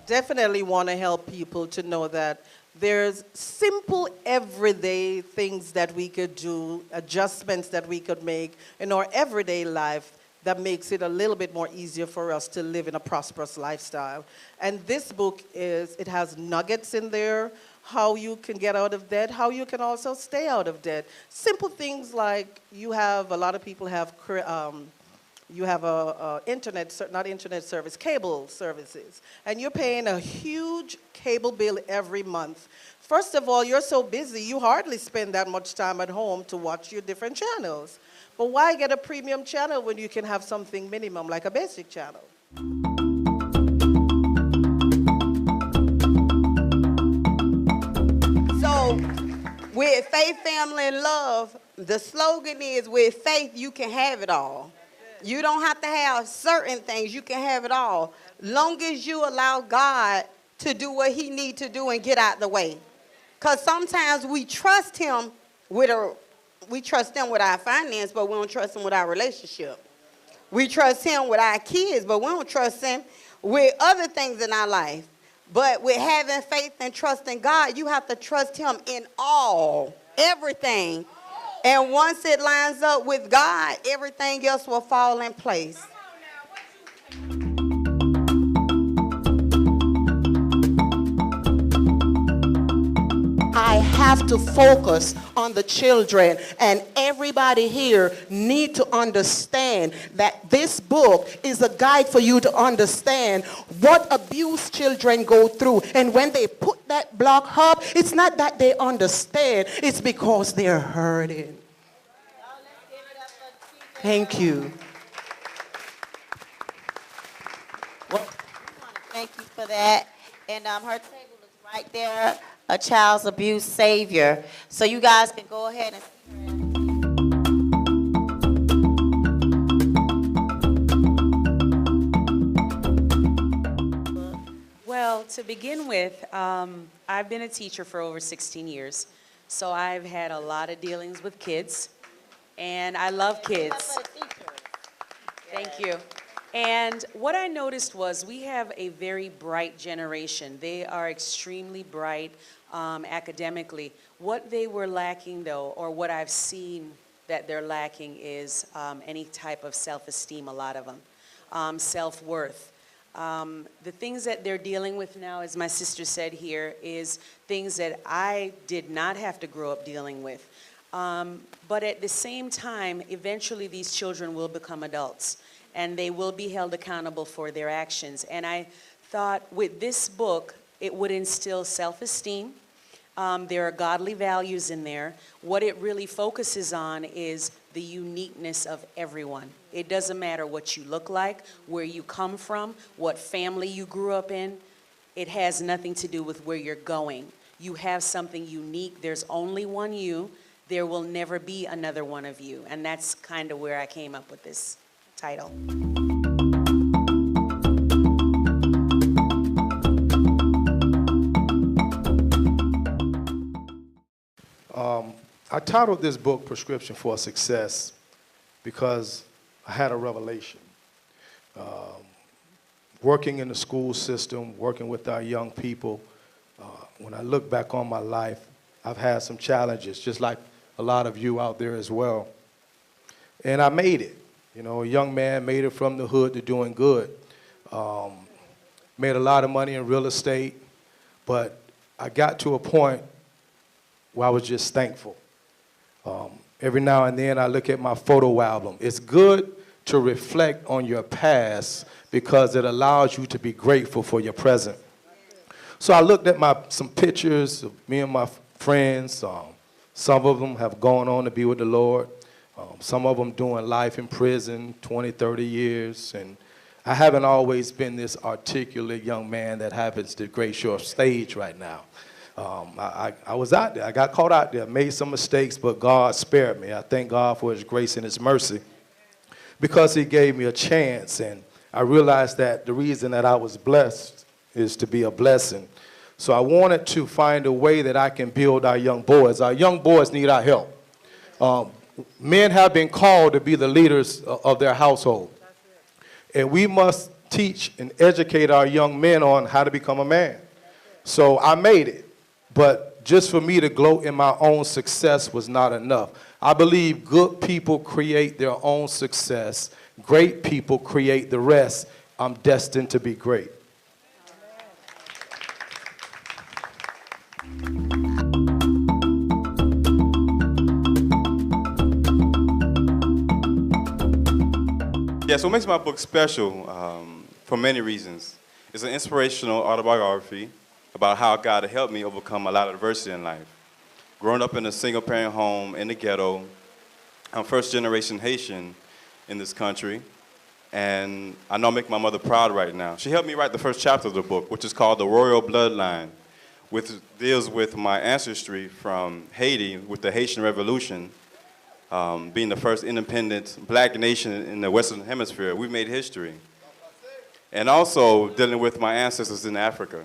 definitely want to help people to know that there's simple everyday things that we could do, adjustments that we could make in our everyday life that makes it a little bit more easier for us to live in a prosperous lifestyle. And this book it has nuggets in there, how you can get out of debt, how you can also stay out of debt. Simple things like a lot of people have you have not internet service, cable services, and you're paying a huge cable bill every month. First of all, you're so busy, you hardly spend that much time at home to watch your different channels. But why get a premium channel when you can have something minimum like a basic channel? So, with faith, family, and love, the slogan is, with faith, you can have it all. You don't have to have certain things. You can have it all. Long as you allow God to do what he needs to do and get out the way. Because sometimes we trust him with our finance, but we don't trust him with our relationship. We trust him with our kids, but we don't trust him with other things in our life. But with having faith and trust in God, you have to trust him in everything. And once it lines up with God, everything else will fall in place. I have to focus on the children, and everybody here need to understand that this book is a guide for you to understand what abuse children go through. And when they put that block up, it's not that they understand, it's because they're hurting. Thank you. Well, thank you for that. And her table is right there, a child's abuse savior. So you guys can go ahead and see her. Well, to begin with, I've been a teacher for over 16 years. So I've had a lot of dealings with kids. And I love kids. Thank you. And what I noticed was we have a very bright generation. They are extremely bright academically. What they were lacking, though, or what I've seen that they're lacking is any type of self-esteem, a lot of them, self-worth. The things that they're dealing with now, as my sister said here, is things that I did not have to grow up dealing with. But at the same time, eventually these children will become adults and they will be held accountable for their actions. And I thought with this book, it would instill self-esteem. There are godly values in there. What it really focuses on is the uniqueness of everyone. It doesn't matter what you look like, where you come from, what family you grew up in. It has nothing to do with where you're going. You have something unique. There's only one you. There will never be another one of you. And that's kind of where I came up with this title. I titled this book Prescription for Success because I had a revelation. Working in the school system, working with our young people, when I look back on my life, I've had some challenges, just like a lot of you out there as well. And I made it. You know, a young man made it from the hood to doing good. Made a lot of money in real estate, but I got to a point where I was just thankful. Every now and then I look at my photo album. It's good to reflect on your past because it allows you to be grateful for your present. So I looked at some pictures of me and my friends. Some of them have gone on to be with the Lord. Some of them doing life in prison, 20, 30 years. And I haven't always been this articulate young man that happens to grace your stage right now. I was out there. I got caught out there, made some mistakes, but God spared me. I thank God for his grace and his mercy because he gave me a chance. And I realized that the reason that I was blessed is to be a blessing. So I wanted to find a way that I can build our young boys. Our young boys need our help. Men have been called to be the leaders of their household. And we must teach and educate our young men on how to become a man. So I made it. But just for me to gloat in my own success was not enough. I believe good people create their own success. Great people create the rest. I'm destined to be great. Yeah, so what makes my book special for many reasons. It's an inspirational autobiography about how God had helped me overcome a lot of adversity in life. Growing up in a single-parent home in the ghetto, I'm first-generation Haitian in this country, and I know I make my mother proud right now. She helped me write the first chapter of the book, which is called The Royal Bloodline, which deals with my ancestry from Haiti with the Haitian Revolution, being the first independent black nation in the Western Hemisphere. We made history. And also dealing with my ancestors in Africa,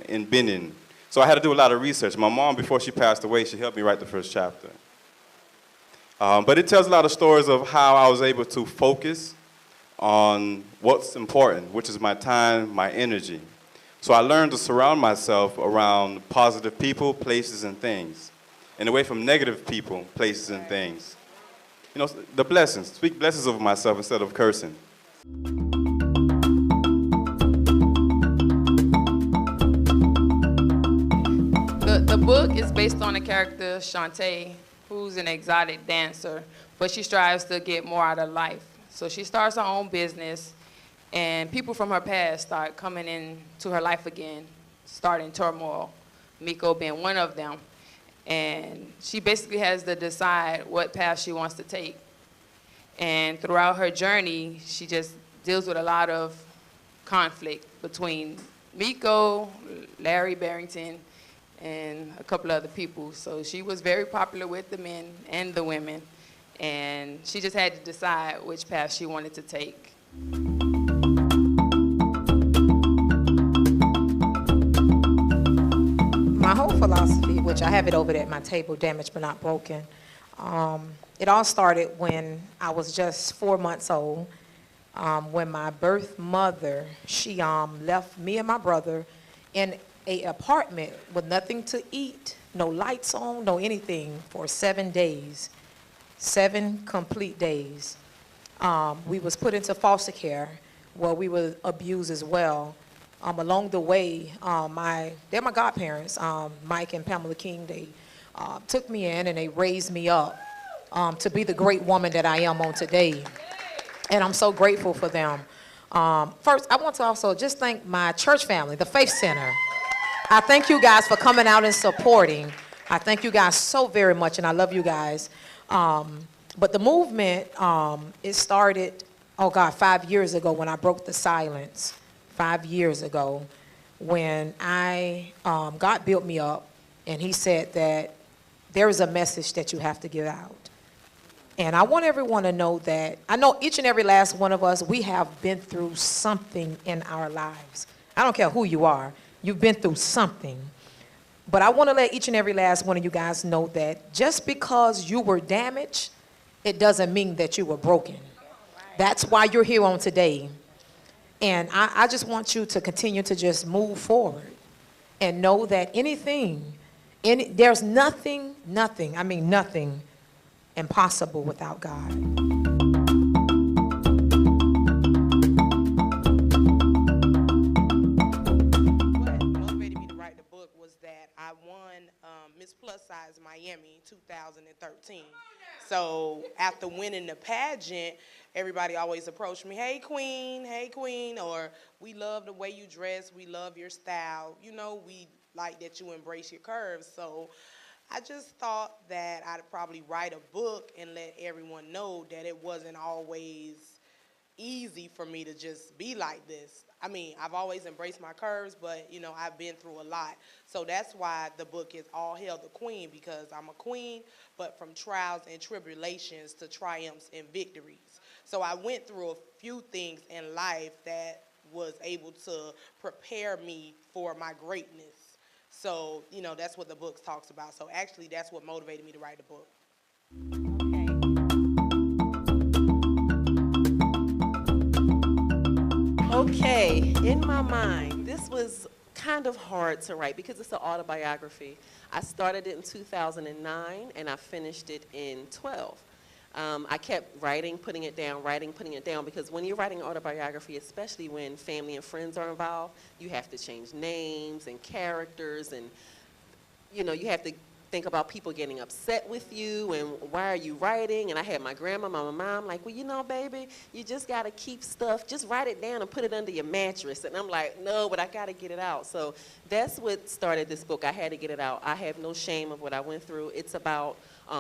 in Benin. So I had to do a lot of research. My mom, before she passed away, she helped me write the first chapter. But it tells a lot of stories of how I was able to focus on what's important, which is my time, my energy. So I learned to surround myself around positive people, places, and things, and away from negative people, places, and things. You know, the blessings. Speak blessings over myself instead of cursing. The book is based on the character Shantae, who's an exotic dancer, but she strives to get more out of life. So she starts her own business, and people from her past start coming into her life again, starting turmoil, Miko being one of them. And she basically has to decide what path she wants to take. And throughout her journey, she just deals with a lot of conflict between Miko, Larry Barrington, and a couple other people. So she was very popular with the men and the women, and she just had to decide which path she wanted to take. My whole philosophy, which I have it over there at my table, damaged but not broken, it all started when I was just 4 months old, when my birth mother, she left me and my brother in an apartment with nothing to eat, no lights on, no anything, for 7 days, 7 complete days. We was put into foster care where we were abused as well. Along the way, they're my godparents, Mike and Pamela King. They took me in and they raised me up to be the great woman that I am on today. And I'm so grateful for them. First, I want to also just thank my church family, the Faith Center. I thank you guys for coming out and supporting. I thank you guys so very much, and I love you guys. But the movement, it started, 5 years ago when I broke the silence. 5 years ago when God built me up, and he said that there is a message that you have to give out. And I want everyone to know that, I know each and every last one of us, we have been through something in our lives. I don't care who you are, you've been through something. But I want to let each and every last one of you guys know that just because you were damaged, it doesn't mean that you were broken. That's why you're here on today. And I just want you to continue to just move forward and know that there's nothing impossible without God. What motivated me to write the book was that I won Miss Plus Size Miami 2013. So after winning the pageant, everybody always approached me, hey queen, or we love the way you dress, we love your style, you know, we like that you embrace your curves. So I just thought that I'd probably write a book and let everyone know that it wasn't always easy for me to just be like this. I mean, I've always embraced my curves, but, you know, I've been through a lot. So that's why the book is All Hail the Queen, because I'm a queen, but from trials and tribulations to triumphs and victories. So I went through a few things in life that was able to prepare me for my greatness. So, you know, that's what the book talks about. So actually, that's what motivated me to write the book. Okay, in my mind, this was kind of hard to write because it's an autobiography. I started it in 2009 and I finished it in 12. I kept writing, putting it down, writing, putting it down, because when you're writing an autobiography, especially when family and friends are involved, you have to change names and characters, and you know, you have to think about people getting upset with you and why are you writing? And I had my grandma, my mom, like, well, you know, baby, you just got to keep stuff, just write it down and put it under your mattress. And I'm like, no, but I got to get it out. So that's what started this book. I had to get it out. I have no shame of what I went through. It's about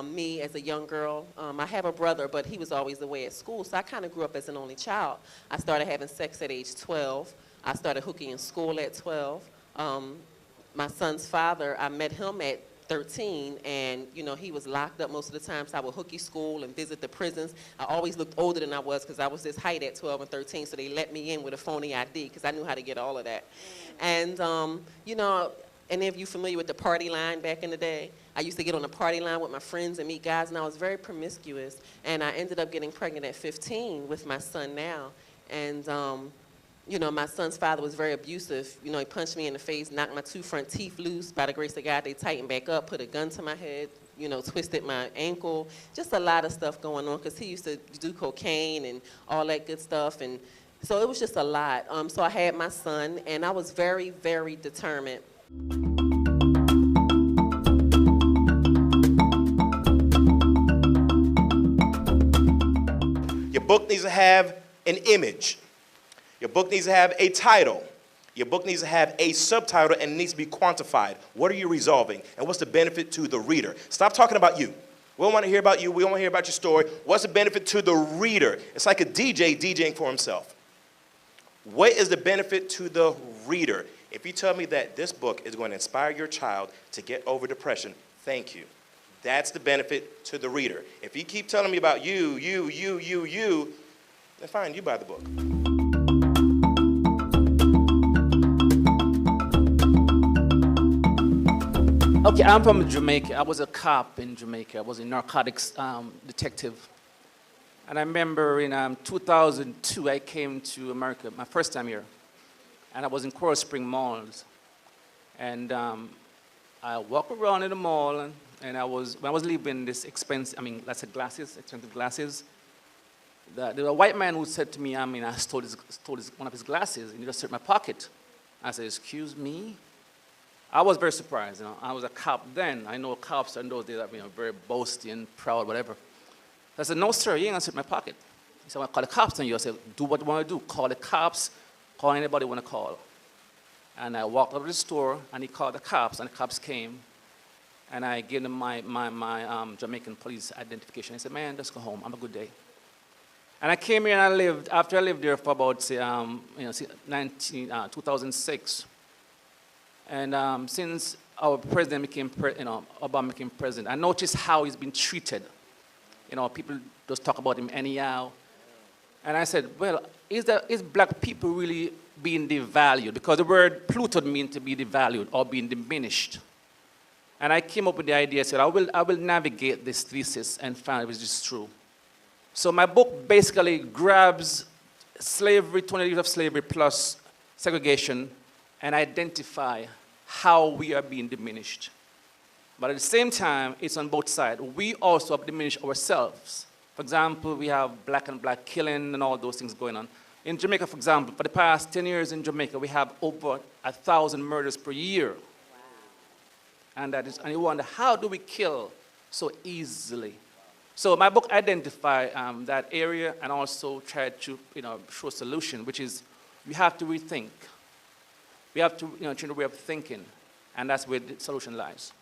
me as a young girl. I have a brother, but he was always away at school, so I kind of grew up as an only child. I started having sex at age 12. I started hooking in school at 12. My son's father, I met him at 13, and you know, he was locked up most of the time, so I would hooky school and visit the prisons. I always looked older than I was because I was this height at 12 and 13, so they let me in with a phony ID because I knew how to get all of that. And you know, any of you familiar with the party line back in the day? I used to get on the party line with my friends and meet guys, and I was very promiscuous, and I ended up getting pregnant at 15 with my son now. And you know, my son's father was very abusive. You know, he punched me in the face, knocked my 2 front teeth loose. By the grace of God, they tightened back up, put a gun to my head, you know, twisted my ankle. Just a lot of stuff going on, because he used to do cocaine and all that good stuff. And so it was just a lot. So I had my son, and I was very, very determined. Your book needs to have an image. Your book needs to have a title. Your book needs to have a subtitle, and it needs to be quantified. What are you resolving, and what's the benefit to the reader? Stop talking about you. We don't want to hear about you. We don't want to hear about your story. What's the benefit to the reader? It's like a DJ DJing for himself. What is the benefit to the reader? If you tell me that this book is going to inspire your child to get over depression, thank you. That's the benefit to the reader. If you keep telling me about you, then fine, you buy the book. Okay, I'm from Jamaica. I was a cop in Jamaica. I was a narcotics detective. And I remember in 2002, I came to America, my first time here. And I was in Coral Spring Malls. And I walked around in the mall, and when I was leaving this expensive glasses, there was a white man who said to me, I stole one of his glasses, and he just searched my pocket. I said, excuse me? I was very surprised. You know, I was a cop then. I know cops in those days are very boasty and proud, whatever. I said, no, sir, you ain't gonna search my pocket. He said, well, call the cops on you. I said, do what you want to do. Call the cops. Call anybody you want to call. And I walked over to the store, and he called the cops, and the cops came. And I gave them my Jamaican police identification. I said, man, just go home. Have a good day. And I came here, and after I lived there for about, say, 2006. And since our president became, Obama became president, I noticed how he's been treated. You know, people just talk about him anyhow. And I said, well, is black people really being devalued? Because the word Pluto means to be devalued or being diminished. And I came up with the idea, I said, I will navigate this thesis and find if it's true. So my book basically grabs slavery, 20 years of slavery plus segregation, and identify how we are being diminished. But at the same time, it's on both sides. We also have diminished ourselves. For example, we have black and black killing and all those things going on. In Jamaica, for example, for the past 10 years in Jamaica, we have over 1,000 murders per year. Wow. And you wonder, how do we kill so easily? So my book identifies that area and also tried to show a solution, which is we have to rethink. We have to change the way of thinking, and that's where the solution lies.